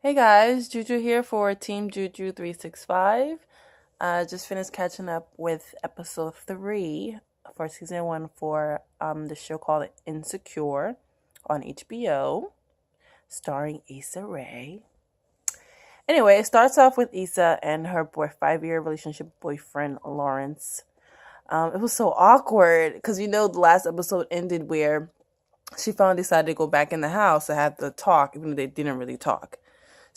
Hey guys, Juju here for Team Juju 365. I just finished catching up with episode 3 for season 1 for the show called Insecure on HBO, starring Issae. Anyway, it starts off with Issa and her 5-year relationship boyfriend Laurence. It was so awkward because the last episode ended where she finally decided to go back in the house and have the talk, even though they didn't really talk.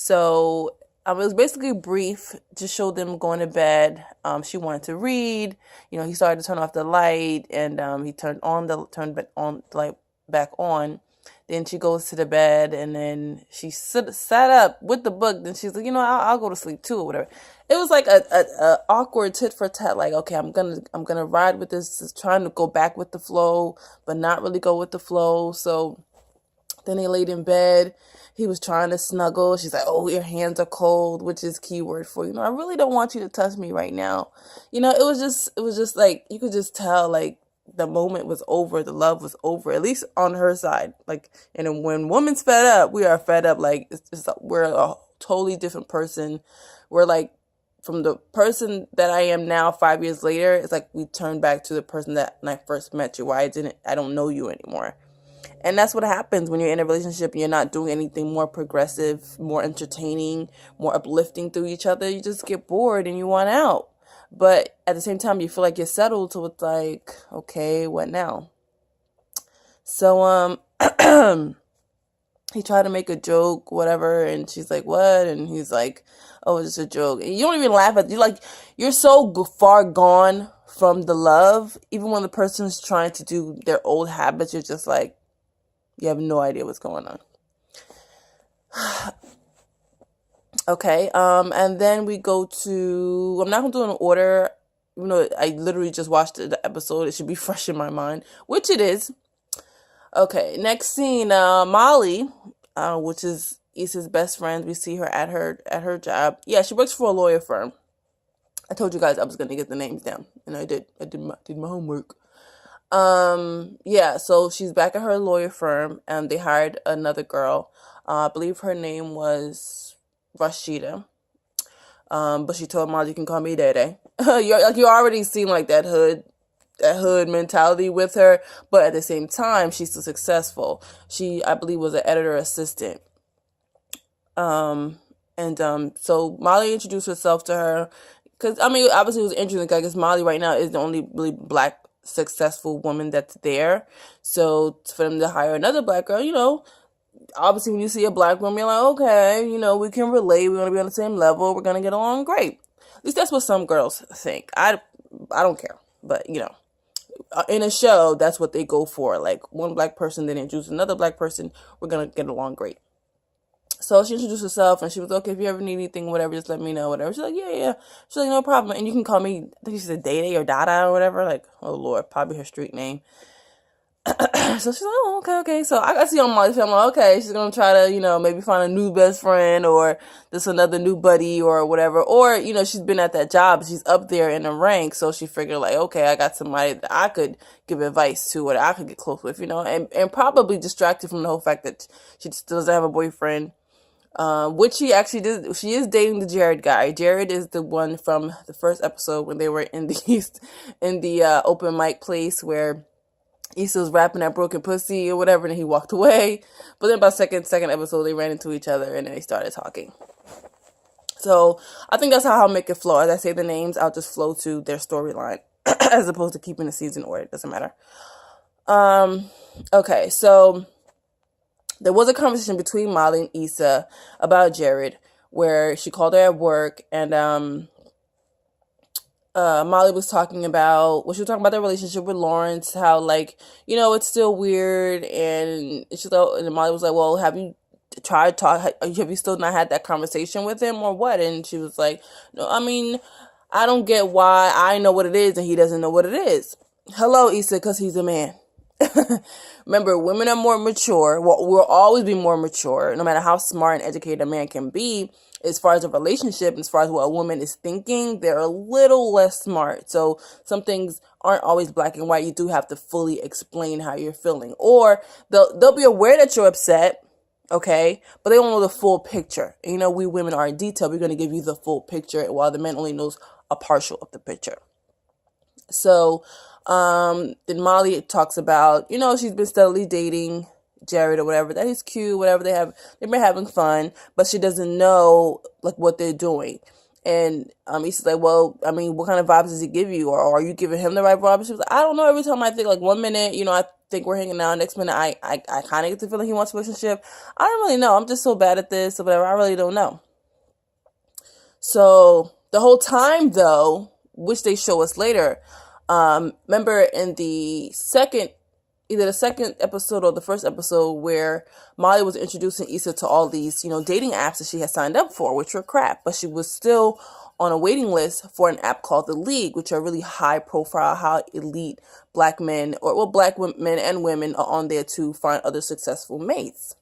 So it was basically brief, just showed them going to bed. She wanted to read. He started to turn off the light, and he turned the light back on. Then she goes to the bed, and then she sat up with the book. Then she's like, I'll go to sleep too, or whatever. It was like a awkward tit for tat. Like, okay, I'm gonna ride with this, just trying to go back with the flow, but not really go with the flow. So then they laid in bed. He was trying to snuggle. She's like, oh, your hands are cold, which is keyword for, I really don't want you to touch me right now. It was just like, you could just tell, like, the moment was over. The love was over, at least on her side. Like, and when woman's fed up, we are fed up. Like, we're a totally different person. We're like, from the person that I am now 5 years later, it's like we turn back to the person that when I first met you, why I don't know you anymore. And that's what happens when you're in a relationship and you're not doing anything more progressive, more entertaining, more uplifting through each other. You just get bored and you want out. But at the same time, you feel like you're settled. So it's like, okay, what now? So, he tried to make a joke, whatever. And she's like, what? And he's like, oh, it's just a joke. And you don't even laugh at it. You're so far gone from the love. Even when the person's trying to do their old habits, you're just like, you have no idea what's going on. Okay, and then we go to, I'm not going to do it in order, even though I literally just watched the episode. It should be fresh in my mind, which it is. Okay, next scene, Molly, which is Issa's best friend. We see her at her job. Yeah, she works for a lawyer firm. I told you guys I was going to get the names down, and I did my homework. Yeah, so she's back at her lawyer firm, and they hired another girl. I believe her name was Rashida. But she told Molly, you can call me Day. you already seem like that hood mentality with her, but at the same time, she's still successful. She, I believe, was an editor assistant. So Molly introduced herself to her, because, obviously it was interesting, because Molly right now is the only really black successful woman that's there. So for them to hire another black girl, obviously when you see a black woman, you're like, okay, we can relate. We want to be on the same level. We're going to get along great. At least that's what some girls think. I don't care. But, in a show, that's what they go for. Like, one black person, then introduce another black person. We're going to get along great. So she introduced herself, and she was, okay, if you ever need anything, whatever, just let me know, whatever. She's like, yeah. She's like, no problem. And you can call me, I think she said Day or Dada or whatever. Like, oh, Lord, probably her street name. So she's like, oh, okay. So I see on Molly's family, okay, she's going to try to, maybe find a new best friend or just another new buddy or whatever. Or, she's been at that job. She's up there in the rank. So she figured, like, okay, I got somebody that I could give advice to or that I could get close with, and probably distracted from the whole fact that she still doesn't have a boyfriend. Which she actually did. She is dating the Jared guy. Jared is the one from the first episode when they were in the open mic place where Issa was rapping that broken pussy or whatever, and he walked away. But then by second episode, they ran into each other and then they started talking. So I think that's how I'll make it flow. As I say the names, I'll just flow to their storyline as opposed to keeping the season order. It doesn't matter. Okay, so there was a conversation between Molly and Issa about Jared, where she called her at work, and Molly was talking about, she was talking about their relationship with Laurence, how, like, it's still weird, and and Molly was like, well, have you tried have you still not had that conversation with him or what? And she was like, no, I don't get why I know what it is and he doesn't know what it is. Hello, Issa, because he's a man. Remember, women are more mature. Well, we'll always be more mature, no matter how smart and educated a man can be. As far as a relationship, as far as what a woman is thinking, they're a little less smart. So some things aren't always black and white. You do have to fully explain how you're feeling, or they'll be aware that you're upset, Okay, but they don't know the full picture. And we women are in detail. We're going to give you the full picture, while the man only knows a partial of the picture. So then Molly talks about, she's been steadily dating Jared or whatever, that he's cute, whatever. They've been having fun, but she doesn't know like what they're doing. And he's like, well, I mean, what kind of vibes does he give you, or are you giving him the right vibes? She was like, I don't know. Every time I think, like, 1 minute, I think we're hanging out. Next minute, I kind of get the feeling he wants a relationship. I don't really know. I'm just so bad at this or whatever. I really don't know. So the whole time, though, which they show us later, remember in either the second episode or the first episode, where Molly was introducing Issae to all these, dating apps that she had signed up for, which were crap, but she was still on a waiting list for an app called The League, which are really high profile, high elite black men, black men and women are on there to find other successful mates.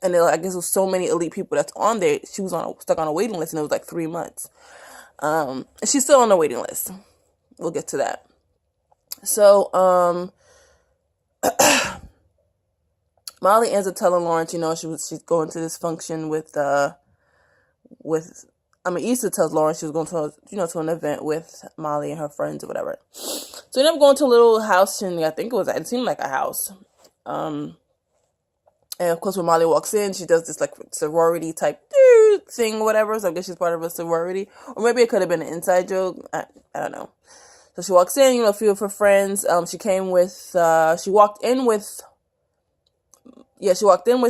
And I guess there's so many elite people that's on there. She was stuck on a waiting list, and it was like 3 months. And she's still on the waiting list. We'll get to that. So, Molly ends up telling Laurence, she's going to this function with Issae tells Laurence she was going to, to an event with Molly and her friends or whatever. So they end up going to a little house, and it seemed like a house. And of course, when Molly walks in, she does this like sorority type thing, whatever. So I guess she's part of a sorority, or maybe it could have been an inside joke. I don't know. So she walks in, a few of her friends. She walked in with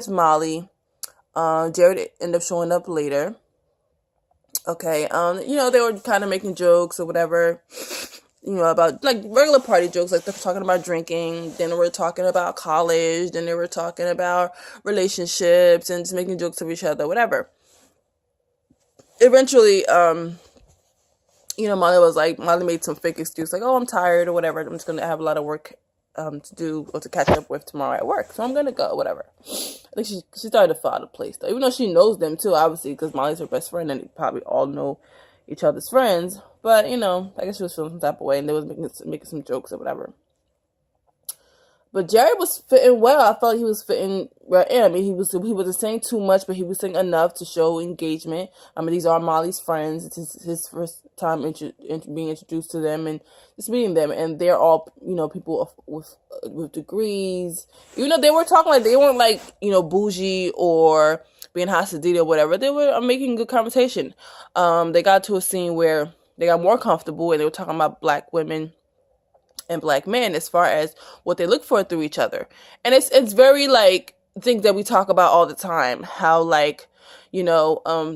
Molly. Jared ended up showing up later. Okay. They were kind of making jokes or whatever. About like regular party jokes, like they're talking about drinking, then they were talking about college, then they were talking about relationships and just making jokes of each other, whatever. Eventually, Molly made some fake excuse, like, oh, I'm tired or whatever. I'm just going to have a lot of work to do or to catch up with tomorrow at work. So I'm going to go, whatever. I think she started to fall out of place, though, even though she knows them too, obviously, because Molly's her best friend and they probably all know each other's friends. But, I guess she was feeling some type of way, and they was making some jokes or whatever. But Jared was fitting well. I felt he was fitting right in. I mean, he wasn't saying too much, but he was saying enough to show engagement. I mean, these are Molly's friends. It's his first time being introduced to them and just meeting them. And they're all, people with degrees. Even though they were talking like, they weren't like, bougie or being hostile or whatever. They were making good conversation. They got to a scene where they got more comfortable, and they were talking about black women and black men as far as what they look for through each other. And it's very like things that we talk about all the time, how like,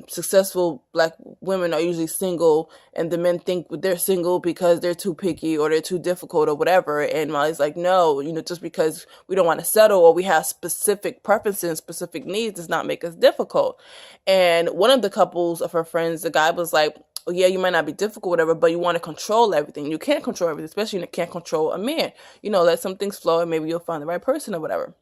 successful black women are usually single, and the men think they're single because they're too picky or they're too difficult or whatever. And Molly's like, no, just because we don't want to settle or we have specific preferences, specific needs, does not make us difficult. And one of the couples of her friends, the guy was like, oh, yeah, you might not be difficult, whatever, but you want to control everything. You can't control everything, especially you can't control a man. Let some things flow, and maybe you'll find the right person or whatever.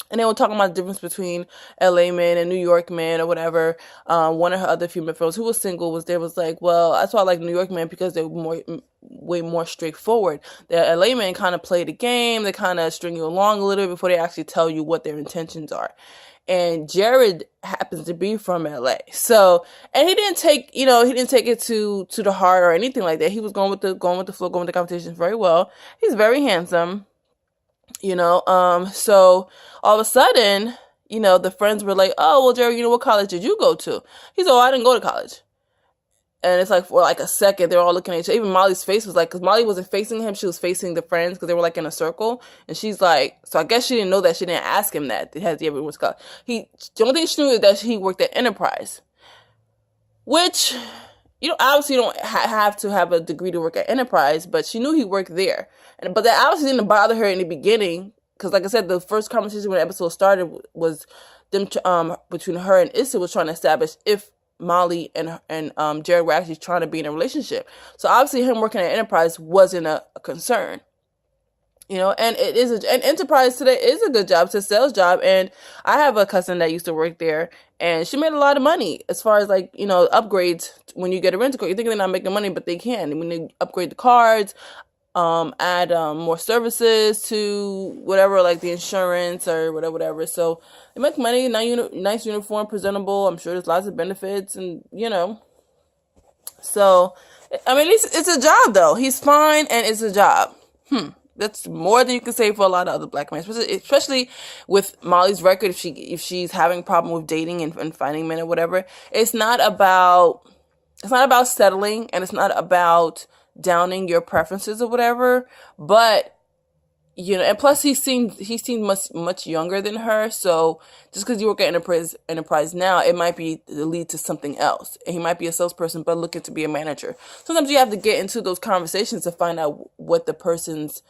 And they were talking about the difference between LA men and New York men or whatever. One of her other female friends who was single was like, well, that's why I like New York men, because they're way more straightforward. The LA men kind of play the game. They kind of string you along a little bit before they actually tell you what their intentions are. And Jared happens to be from LA. So, and he didn't take it to the heart or anything like that. He was going with the flow, going with the conversation very well. He's very handsome, so all of a sudden, the friends were like, oh, well, Jared, what college did you go to? He's like, oh, I didn't go to college. And it's like, for like a second, they're all looking at each other. Even Molly's face was like, because Molly wasn't facing him, she was facing the friends, because they were like in a circle. And she's like, so I guess she didn't know that. She didn't ask him that. Has he ever went to college? The only thing she knew is that he worked at Enterprise. Which, obviously you don't have to have a degree to work at Enterprise, but she knew he worked there. But that obviously didn't bother her in the beginning, because like I said, the first conversation when the episode started was them between her and Issae was trying to establish if Molly and Jared were actually trying to be in a relationship. So obviously him working at Enterprise wasn't a concern. And and Enterprise today is a good job. It's a sales job. And I have a cousin that used to work there, and she made a lot of money as far as like, upgrades. When you get a rental car, you think they're not making money, but they can. When they upgrade the cards, add more services to whatever, like the insurance or whatever. So they make money, nice uniform, presentable. I'm sure there's lots of benefits, and so I mean, it's a job though. He's fine, and it's a job. That's more than you can say for a lot of other black men, especially with Molly's record. If she's having a problem with dating and finding men or whatever, it's not about settling, and it's not about downing your preferences or whatever. But and plus he seemed much younger than her. So just because you work at enterprise now, it might be lead to something else. And he might be a salesperson, but looking to be a manager. Sometimes you have to get into those conversations to find out what the person's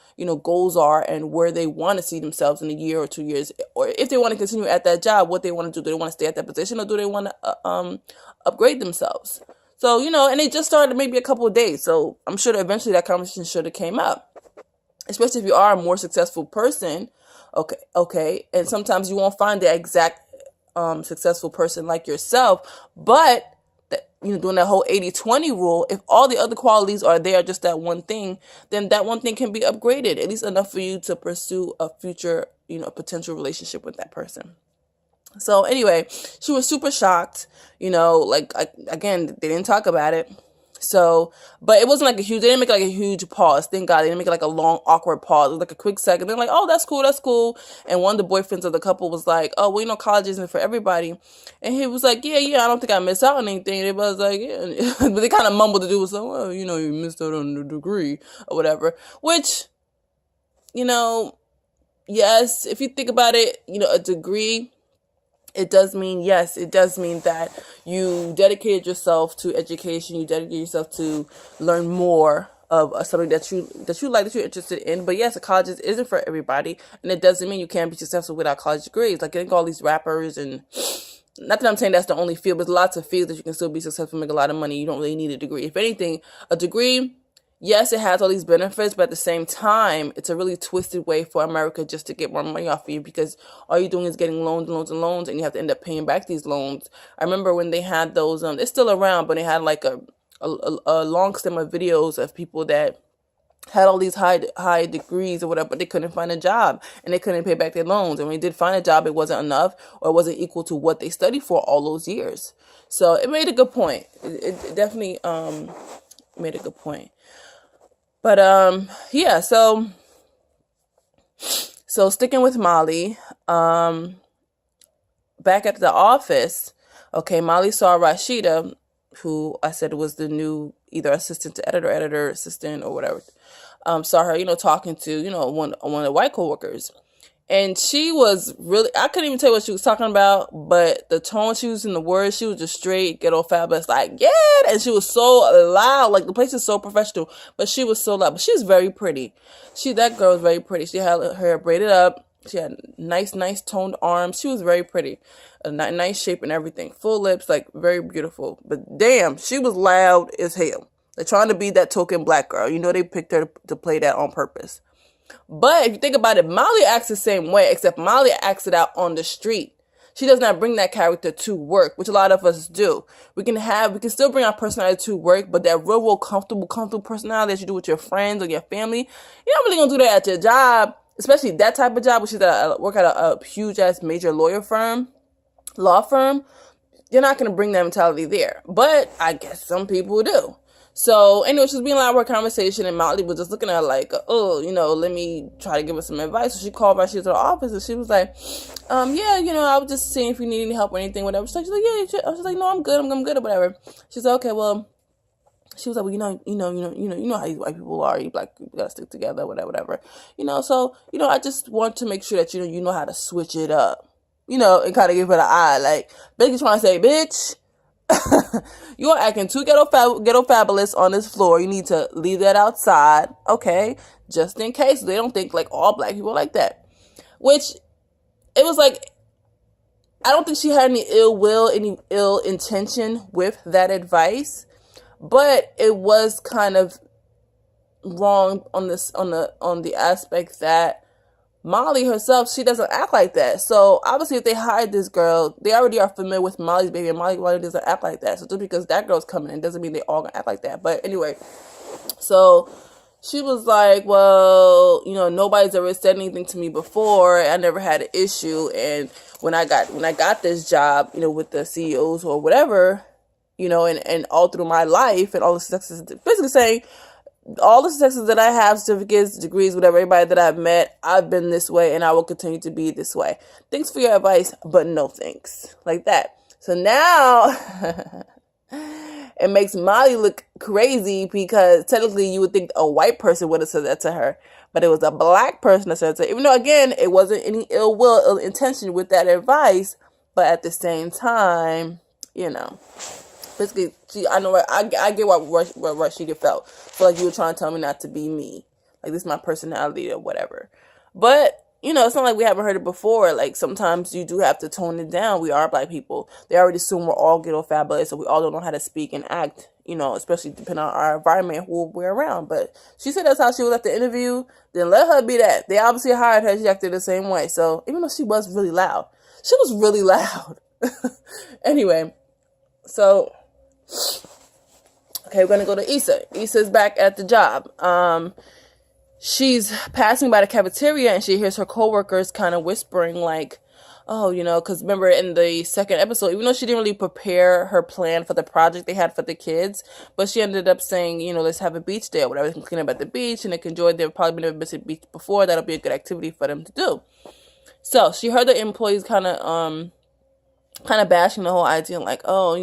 goals are and where they want to see themselves in a year or 2 years, or if they want to continue at that job, what they want to do. Do they want to stay at that position, or do they want to upgrade themselves? So and they just started maybe a couple of days. So I'm sure that eventually that conversation should have came up. Especially if you are a more successful person, okay, and sometimes you won't find the exact successful person like yourself, but doing that whole 80-20 rule, if all the other qualities are there, just that one thing, then that one thing can be upgraded, at least enough for you to pursue a future, potential relationship with that person. So anyway, she was super shocked, again, they didn't talk about it. So, but it wasn't they didn't make a huge pause. Thank God. They didn't make it a long, awkward pause. It was a quick second. They're like, oh, that's cool. And one of the boyfriends of the couple was like, oh, well, college isn't for everybody. And he was like, yeah, I don't think I missed out on anything. And everybody was like, yeah. But they kind of mumbled the dude was like, well, you missed out on the degree or whatever. Which, yes, if you think about it, a degree, it does mean that you dedicated yourself to education. You dedicated yourself to learn more of something that you like, that you're interested in. But yes, a college isn't for everybody, and it doesn't mean you can't be successful without college degrees. Like, I think all these rappers, and not that I'm saying that's the only field, but there's lots of fields that you can still be successful, make a lot of money. You don't really need a degree. If anything, a degree, yes, it has all these benefits, but at the same time, it's a really twisted way for America just to get more money off of you, because all you're doing is getting loans and loans and loans, and you have to end up paying back these loans. I remember when they had those, it's still around, but they had a long stem of videos of people that had all these high degrees or whatever, but they couldn't find a job, and they couldn't pay back their loans. And when they did find a job, it wasn't enough, or it wasn't equal to what they studied for all those years. So it made a good point. It definitely made a good point. But yeah, so sticking with Molly, back at the office, okay, Molly saw Rashida, who I said was the new either assistant to editor assistant or whatever. Saw her, talking to, one of the white coworkers. And she was really, I couldn't even tell you what she was talking about, but the tone she was in, the words, she was just straight ghetto fabulous, yeah, and she was so loud, the place is so professional, but she was so loud. But she's very pretty. That girl was very pretty. She had her hair braided up. She had nice toned arms. She was very pretty, a nice shape and everything, full lips, very beautiful. But damn, she was loud as hell. They're trying to be that token black girl. They picked her to play that on purpose. But if you think about it, Molly acts the same way, except Molly acts it out on the street. She does not bring that character to work, which a lot of us do. We can still bring our personality to work, but that real comfortable personality that you do with your friends or your family, you're not really gonna do that at your job, especially that type of job, which is work at a huge ass major law firm. You're not gonna bring that mentality there. But I guess some people do. So anyway, she was being loud with her conversation, and Molly was just looking at her oh, let me try to give her some advice. So she called her, she was at the office, and she was like, yeah, I was just seeing if you need any help or anything, whatever. She's like, yeah. I was like, no, I'm good or whatever. She's like, okay, well, she was like, well, you know how these white people are. You black people gotta stick together, whatever. So I just want to make sure that you know how to switch it up, and kind of give her the eye, basically trying to say, bitch, you are acting too ghetto fabulous on this floor. You need to leave that outside, okay? Just in case they don't think all black people like that. Which it was I don't think she had any ill will, any ill intention with that advice, but it was kind of wrong on the aspect that Molly herself, she doesn't act like that. So obviously if they hired this girl, they already are familiar with Molly's baby, and Molly doesn't act like that. So just because that girl's coming in doesn't mean they all gonna act like that. But anyway, so she was like, well, nobody's ever said anything to me before. I never had an issue. And when I got this job, with the CEOs or whatever, and all through my life and all the successes, basically saying all the successes that I have, certificates, degrees, whatever, everybody that I've met, I've been this way and I will continue to be this way. Thanks for your advice, but no thanks. Like that. So now it makes Molly look crazy because technically you would think a white person would have said that to her. But it was a black person that said it to her. Even though, again, it wasn't any ill will, ill intention with that advice. But at the same time, basically, I know I get what she felt. So like you were trying to tell me not to be me. Like this is my personality or whatever. But, it's not like we haven't heard it before. Like sometimes you do have to tone it down. We are black people. They already assume we're all ghetto fabulous, so we all don't know how to speak and act, especially depending on our environment, who we're around. But she said that's how she was at the interview. Then let her be that. They obviously hired her. She acted the same way. So even though she was really loud, she was really loud. Anyway, so okay, we're gonna go to Issae. Issae's back at the job. She's passing by the cafeteria and she hears her coworkers kind of whispering like, oh, because remember in the second episode, even though she didn't really prepare her plan for the project they had for the kids, but she ended up saying, let's have a beach day or whatever. They can clean up at the beach and they can enjoy. They've probably never been to the beach before. That'll be a good activity for them to do. So she heard the employees kind of bashing the whole idea, like, oh,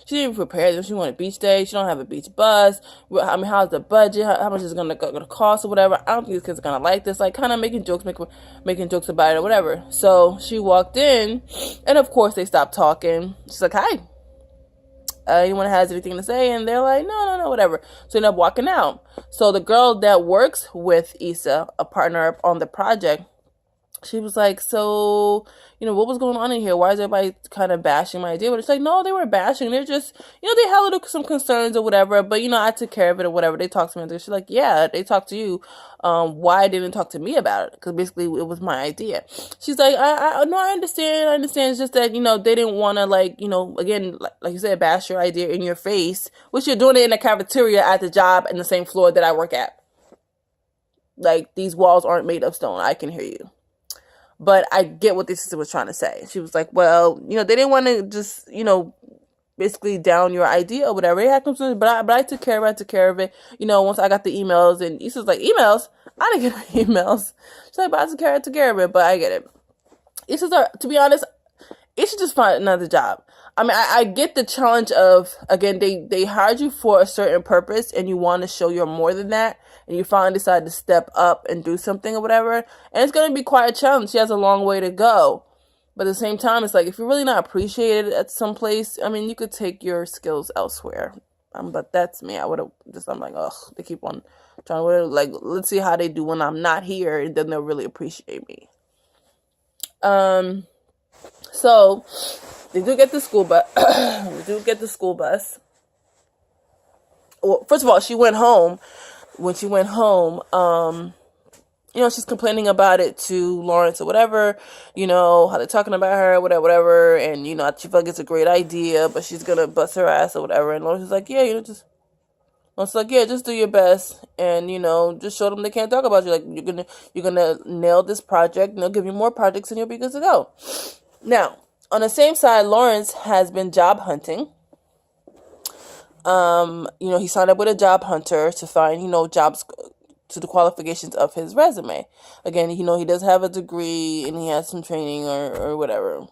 she didn't prepare. She wanted a beach day. She don't have a beach bus. I mean, how's the budget? How much is it gonna cost or whatever? I don't think these kids are gonna like this. Like, kind of making jokes about it or whatever. So she walked in, and of course they stopped talking. She's like, hi. Anyone has anything to say? And they're like, no, whatever. So they end up walking out. So the girl that works with Issae, a partner on the project, she was like, so, what was going on in here? Why is everybody kind of bashing my idea? But it's like, no, they were bashing. They're just, they had some concerns or whatever. But, I took care of it or whatever. They talked to me. She's like, yeah, they talked to you. Why didn't they talk to me about it? Because basically it was my idea. She's like, I understand. It's just that, they didn't want to, like, again, like you said, bash your idea in your face, which you're doing it in the cafeteria at the job in the same floor that I work at. Like, these walls aren't made of stone. I can hear you. But I get what this sister was trying to say. She was like, well, they didn't want to just, basically down your idea or whatever. They had concerns, but I took care of it. Once I got the emails, and Issa's like, emails? I didn't get no emails. She's like, but I took care of it, but I get it. Issa's, to be honest, it should just find another job. I mean, I get the challenge of, again, they hired you for a certain purpose and you want to show you're more than that. And you finally decide to step up and do something or whatever. And it's going to be quite a challenge. She has a long way to go. But at the same time, it's like, if you're really not appreciated at some place, I mean, you could take your skills elsewhere. But that's me. I'm like, ugh, they keep on trying to, like, let's see how they do when I'm not here. And then they'll really appreciate me. So they do get the school bus. Well, first of all, she went home. When she went home, she's complaining about it to Laurence or whatever, how they're talking about her, whatever, and, she feels like it's a great idea, but she's gonna bust her ass or whatever, and Laurence is like, yeah, just do your best, and, just show them they can't talk about you, like, you're gonna nail this project, and they'll give you more projects, and you'll be good to go. Now, on the same side, Laurence has been job hunting. He signed up with a job hunter to find, jobs to the qualifications of his resume. Again, he does have a degree and he has some training or whatever.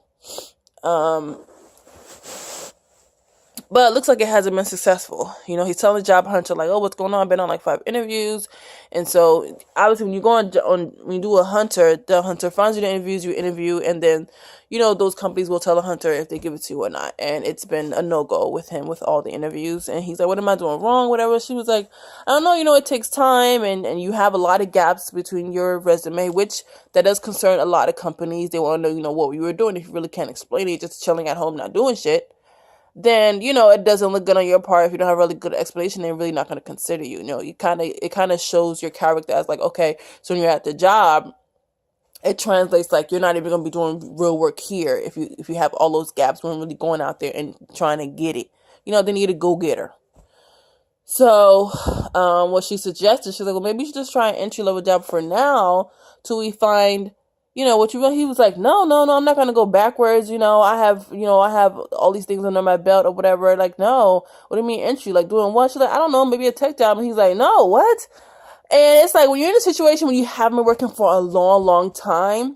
But it looks like it hasn't been successful. He's telling the job hunter, like, oh, what's going on? I've been on like 5 interviews. And so, obviously, when you go when you do a hunter, the hunter finds you the interviews, you interview, and then, those companies will tell the hunter if they give it to you or not. And it's been a no-go with him with all the interviews. And he's like, what am I doing wrong? Whatever. She was like, I don't know, it takes time and you have a lot of gaps between your resume, which that does concern a lot of companies. They want to know, what you were doing. If you really can't explain it, just chilling at home, not doing shit, then, it doesn't look good on your part. If you don't have a really good explanation, they're really not going to consider you. It kind of shows your character as like, okay, so when you're at the job, it translates like you're not even going to be doing real work here if you have all those gaps when really going out there and trying to get it. They need a go-getter. So, what she suggested, she's like, well, maybe you should just try an entry level job for now till we find, what you want. He was like, no, no, no, I'm not gonna go backwards. I have all these things under my belt or whatever. Like, no, what do you mean entry? Like doing what? She's like, I don't know, maybe a tech job. And he's like, no, what? And it's like when you're in a situation when you haven't been working for a long, long time,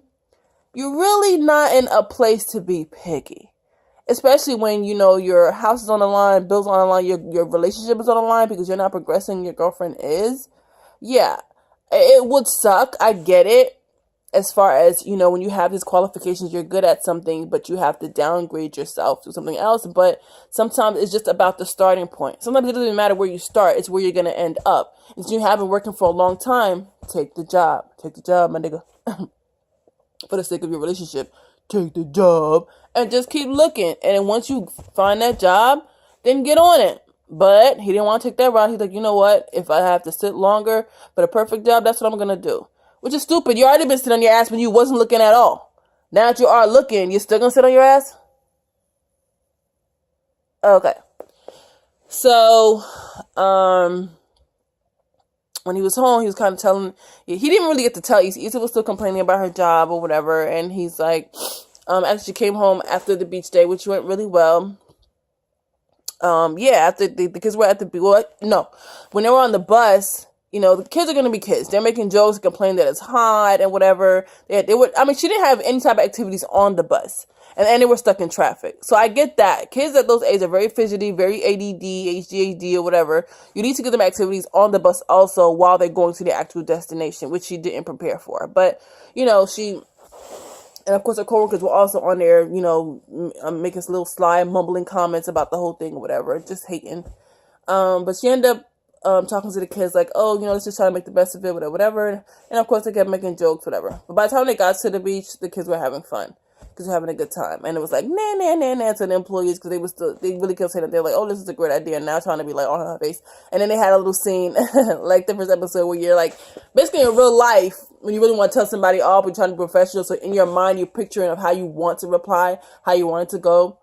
you're really not in a place to be picky. Especially when, your house is on the line, bills on the line, your relationship is on the line because you're not progressing, your girlfriend is. Yeah, it would suck. I get it. As far as, when you have these qualifications, you're good at something, but you have to downgrade yourself to something else. But sometimes it's just about the starting point. Sometimes it doesn't matter where you start. It's where you're going to end up. If you have been working for a long time, take the job. Take the job, my nigga. For the sake of your relationship, take the job and just keep looking. And then once you find that job, then get on it. But he didn't want to take that route. He's like, you know what? If I have to sit longer for the perfect job, that's what I'm going to do. Which is stupid. You already been sitting on your ass when you wasn't looking at all. Now that you are looking, you're still going to sit on your ass? Okay. So, when he was home, he was kind of telling, he didn't really get to tell Issae. Issae was still complaining about her job or whatever. And he's like, after she came home after the beach day, which went really well. After the kids were at the beach, when they were on the bus, the kids are going to be kids. They're making jokes, complaining that it's hot and whatever. She didn't have any type of activities on the bus. And they were stuck in traffic. So I get that. Kids at those ages are very fidgety, very ADD, HDAD, or whatever. You need to give them activities on the bus also while they're going to the actual destination, which she didn't prepare for. But, and of course her coworkers were also on there, making some little sly, mumbling comments about the whole thing or whatever, just hating. But she ended up talking to the kids like, oh, let's just try to make the best of it, whatever. And of course they kept making jokes, whatever. But by the time they got to the beach, the kids were having fun. Because they're having a good time. And it was like, nah, to the employees, because they really kept saying that. They're like, oh, this is a great idea. And now trying to be like on her face. And then they had a little scene, like the first episode, where you're like, basically in real life, when you really want to tell somebody off, you're trying to be professional. So in your mind, you're picturing of how you want to reply, how you want it to go.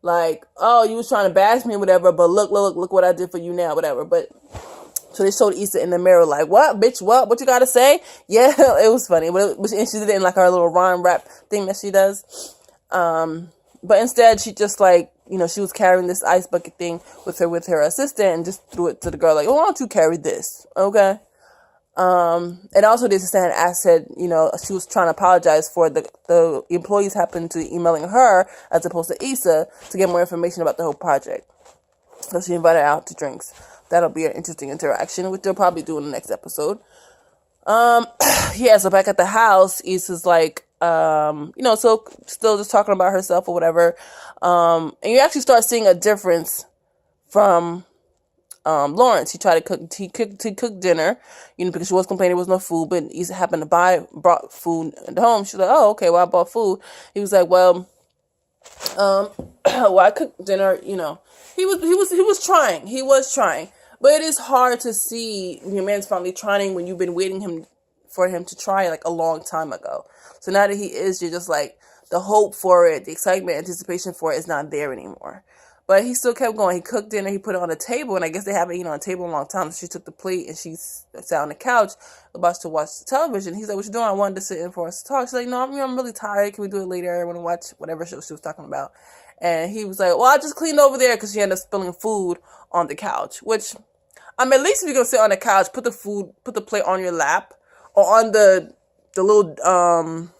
Like, oh, you was trying to bash me, whatever, but look what I did for you now, whatever. But so they showed Issae in the mirror like, what, bitch, what you gotta say? Yeah, it was funny. And she did it in like her little rhyme rap thing that she does. But instead she just like, she was carrying this ice bucket thing with her assistant and just threw it to the girl like, oh, why don't you carry this? Okay. And also the assistant said, she was trying to apologize for the employees happened to emailing her as opposed to Issae to get more information about the whole project. So she invited her out to drinks. That'll be an interesting interaction, which they'll probably do in the next episode. So back at the house, Issae's like, so still just talking about herself or whatever. And you actually start seeing a difference from Laurence. He tried to cook dinner, because she was complaining there was no food, but Issae happened to brought food at home. She's like, oh, okay, well, I bought food. He was like, well, I cooked dinner, He was trying. But it is hard to see your man's finally trying when you've been waiting for him to try like a long time ago. So now that he is, you're just like, the hope for it, the excitement, anticipation for it is not there anymore. But he still kept going. He cooked dinner, he put it on the table, and I guess they haven't eaten on a table in a long time. So she took the plate and she sat on the couch about to watch the television. He's like, what you doing? I wanted to sit in for us to talk. She's like, no, I'm really tired. Can we do it later? I want to watch whatever show she was talking about. And he was like, well, I just cleaned over there, because she ended up spilling food on the couch. Which, at least if you're going to sit on the couch, put the plate on your lap or on the little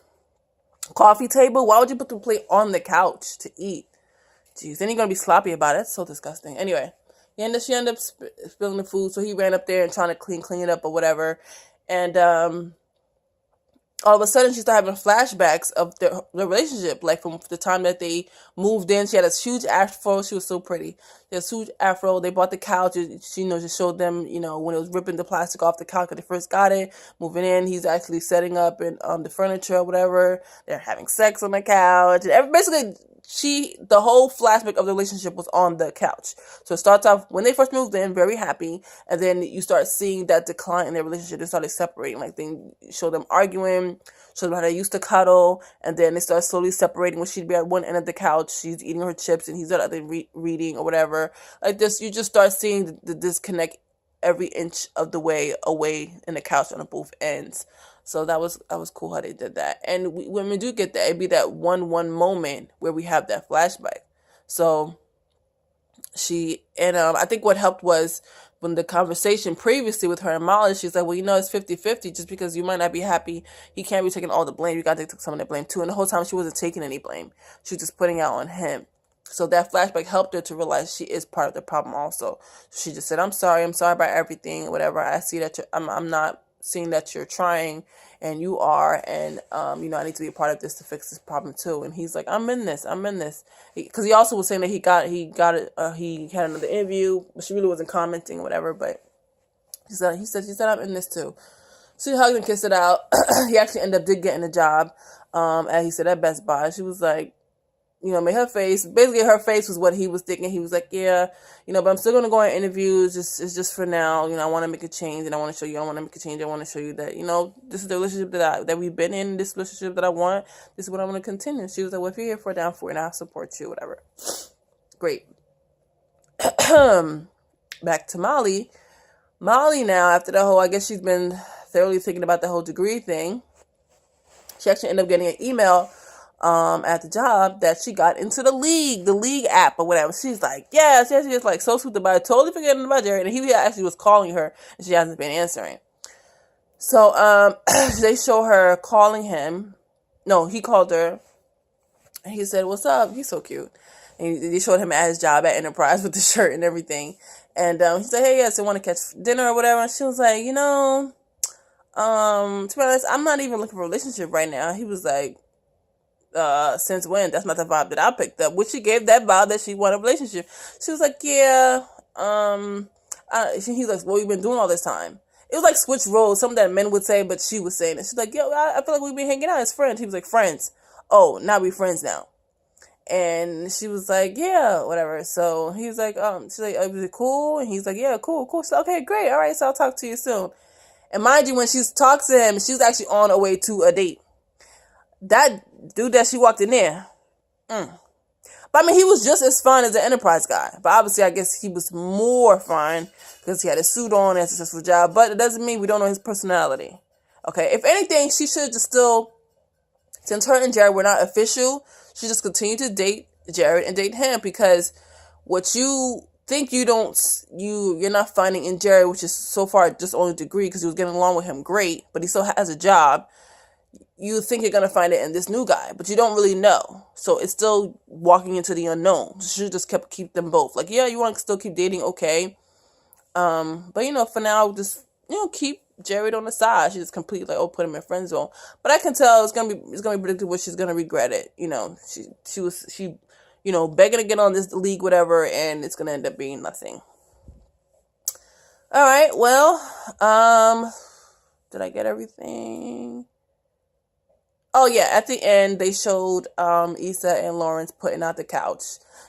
coffee table. Why would you put the plate on the couch to eat? Jeez, then you're going to be sloppy about it. It's so disgusting. Anyway, she ended up spilling the food, so he ran up there and trying to clean it up or whatever. And all of a sudden she started having flashbacks of their relationship, like from the time that they moved in. She had a huge afro. She was so pretty. She had a huge afro. They bought the couch. She, just showed them, when it was ripping the plastic off the couch when they first got it. Moving in, he's actually setting up and the furniture or whatever. They're having sex on the couch. And basically the whole flashback of the relationship was on the couch. So it starts off when they first moved in, very happy, and then you start seeing that decline in their relationship. They started separating, like they show them arguing, show them how they used to cuddle, and then they start slowly separating. When she'd be at one end of the couch, she's eating her chips, and he's at the other reading or whatever. Like this, you just start seeing the disconnect every inch of the way away in the couch on both ends. So that was cool how they did that. And when we do get that, it'd be that one moment where we have that flashback. So I think what helped was when the conversation previously with her and Molly, she's like, well, it's 50-50. Just because you might not be happy, he can't be taking all the blame. You got to take some of the blame too. And the whole time she wasn't taking any blame. She was just putting out on him. So that flashback helped her to realize she is part of the problem also. She just said, I'm sorry about everything, whatever. I see that I'm not seeing that you're trying, and you are, and I need to be a part of this to fix this problem too. And he's like, I'm in this, because he also was saying that he had another interview, but she really wasn't commenting or whatever. But she said I'm in this too. She hugged and kissed it out. He actually did getting a job, as he said, at Best Buy. She was like, made her face was what he was thinking. He was like, yeah, but I'm still going to go on interviews. It's just for now. I want to make a change, and I want to show you. I want to make a change. I want to show you that, this is the relationship that we've been in, this relationship that I want. This is what I want to continue. She was like, well, if you're here for it, down for it, and I'll support you, whatever. Great. Back to Molly. Molly now, after the whole, I guess she's been thoroughly thinking about the whole degree thing. She actually ended up getting an email at the job that she got into the league app or whatever. She's like, yes, she's like so sweet about it, totally forgetting about Jared. And he actually was calling her, and she hasn't been answering. So they show her calling him. No, he called her, and he said, what's up? He's so cute. And they showed him at his job at Enterprise with the shirt and everything. And he said, hey, yes, I want to catch dinner or whatever. And she was like, to be honest, I'm not even looking for a relationship right now. He was like, since when? That's not the vibe that I picked up. Which she gave that vibe that she wanted a relationship. She was like, yeah. He's like, what you been doing all this time? It was like switch roles, something that men would say, but she was saying it. She's like, yo, I feel like we've been hanging out as friends. He was like, friends. Oh, now we friends now. And she was like, yeah, whatever. So he was like, she's like, was it cool? And he's like, yeah, cool. So, okay, great. All right, so I'll talk to you soon. And mind you, when she talks to him, she was actually on her way to a date. That dude that she walked in there. But I mean, he was just as fine as the Enterprise guy. But obviously, I guess he was more fine because he had a suit on and a successful job. But it doesn't mean we don't know his personality. Okay, if anything, she should just still, since her and Jared were not official, she just continue to date Jared and date him, because what you think you're not finding in Jared, which is so far just only a degree because he was getting along with him great, but he still has a job. You think you're going to find it in this new guy, but you don't really know. So it's still walking into the unknown. So she just keep them both. Like, yeah, you want to still keep dating, okay. But, for now, just, keep Jared on the side. She just completely like, put him in friend zone. But I can tell it's going to be predictable. She's going to regret it. She was begging to get on this league, whatever, and it's going to end up being nothing. All right. Well, did I get everything? Oh, yeah, at the end, they showed Issae and Laurence putting out the couch,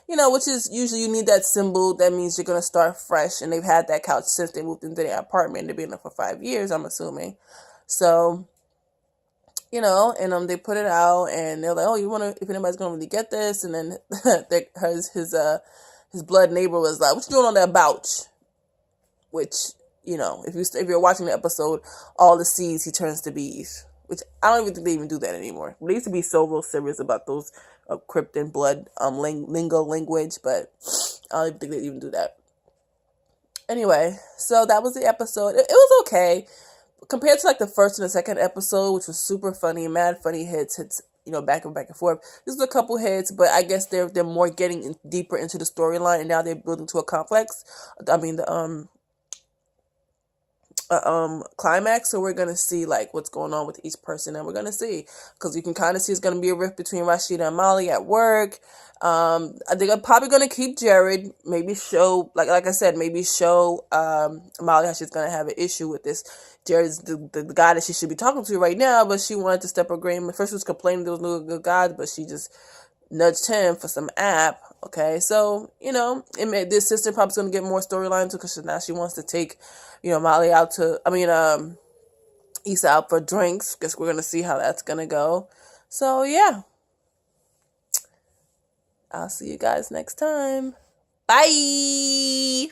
which is usually you need that symbol. That means you're going to start fresh, and they've had that couch since they moved into their apartment. They've been there for 5 years, I'm assuming. So, and they put it out, and they're like, oh, if anybody's going to really get this? And then his blood neighbor was like, what you doing on that couch? Which, if you're watching the episode, all the C's he turns to B's. Which I don't even think they even do that anymore. They used to be so real serious about those crypt and blood language, but I don't even think they even do that. Anyway, so that was the episode. It was okay compared to like the first and the second episode, which was super funny, mad funny hits, back and forth. This was a couple hits, but I guess they're more getting deeper into the storyline, and now they're building to a complex. I mean the climax, so we're gonna see like what's going on with each person, and we're gonna see, because you can kind of see it's gonna be a rift between Rashida and Molly at work. They're probably gonna keep Jared, maybe show like I said, maybe show Molly how she's gonna have an issue with this. Jared's the guy that she should be talking to right now, but she wanted to step her game. At first she was complaining there was no good guys, but she just nudged him for some app. Okay, so the assistant probably going to get more storyline too, because now she wants to take, Molly out to, Issae out for drinks. Guess we're going to see how that's going to go. So yeah, I'll see you guys next time. Bye.